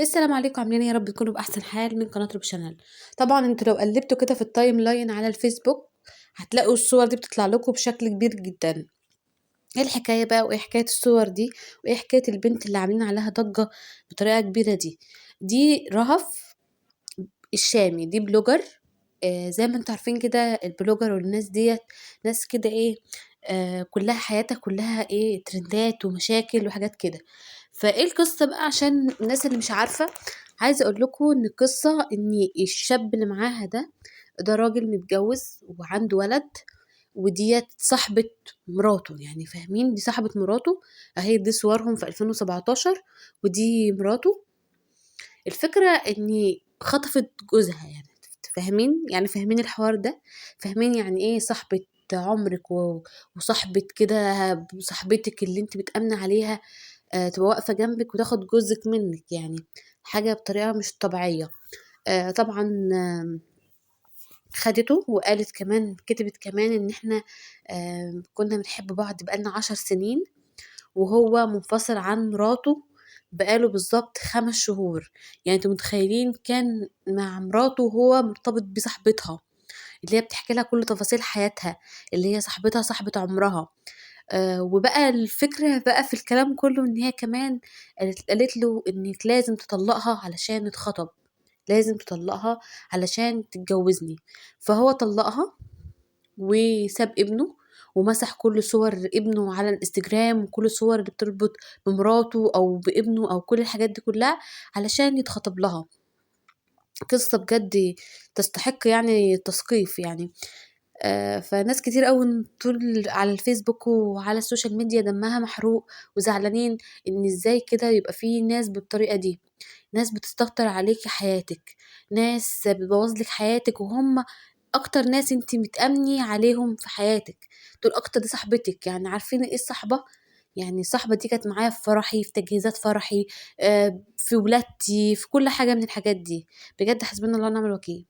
السلام عليكم، عاملين ايه؟ يا رب تكونوا باحسن حال من قناه روب شانل. طبعا انتوا لو قلبتوا كده في التايم لاين على الفيسبوك هتلاقوا الصور دي بتطلع لكم بشكل كبير جدا. ايه الحكايه بقى، وايه حكايه الصور دي، وايه حكايه البنت اللي عاملين عليها ضجه بطريقه كبيره دي رهف الشامي، دي بلوجر. زي ما انتوا عارفين كده البلوجر والناس ديت ناس كده ايه، كلها حياتها كلها ايه، ترندات ومشاكل وحاجات كده. فايه القصة بقى عشان الناس اللي مش عارفة؟ عايزة اقول لكم ان القصة ان الشاب اللي معاها ده راجل متجوز وعنده ولد، وديت صاحبة مراته، يعني فاهمين؟ دي صاحبة مراته. اهي دي صورهم في 2017 ودي مراته. الفكرة اني خطفت جوزها، يعني فاهمين؟ يعني فاهمين الحوار ده؟ فاهمين يعني ايه صاحبة عمرك وصاحبة كده، صاحبتك اللي انت بتأمني عليها تبقى واقفة جنبك وتاخد جوزك منك؟ يعني حاجة بطريقة مش طبيعية. طبعا خدته وقالت كمان، كتبت كمان ان احنا كنا بنحب بعض بقالنا 10 سنين، وهو منفصل عن مراته بقاله بالظبط 5 شهور. يعني انتوا متخيلين؟ كان مع مراته وهو مرتبط بصاحبتها اللي هي بتحكي لها كل تفاصيل حياتها، اللي هي صاحبتها صاحبة عمرها. وبقى الفكرة بقى في الكلام كله ان هي كمان قالت له انك لازم تطلقها علشان نتخطب، لازم تطلقها علشان تتجوزني. فهو طلقها وساب ابنه ومسح كل صور ابنه على الانستجرام، وكل الصور اللي بتربط بمراته او بابنه او كل الحاجات دي كلها علشان يتخطب لها. قصة بجد تستحق يعني التثقيف يعني. فناس كتير قوي طول على الفيسبوك وعلى السوشيال ميديا دمها محروق وزعلانين ان ازاي كده يبقى في ناس بالطريقة دي، ناس بتستكتر عليكي حياتك، ناس بتبوظ لك حياتك، وهم اكتر ناس انتي متأمني عليهم في حياتك. دول اكتر، دي صاحبتك. يعني عارفين ايه الصحبة؟ يعني الصحبة دي كانت معايا في فرحي، في تجهيزات فرحي، في ولادتي، في كل حاجة من الحاجات دي. بجد حسبنا الله ونعم الوكيل.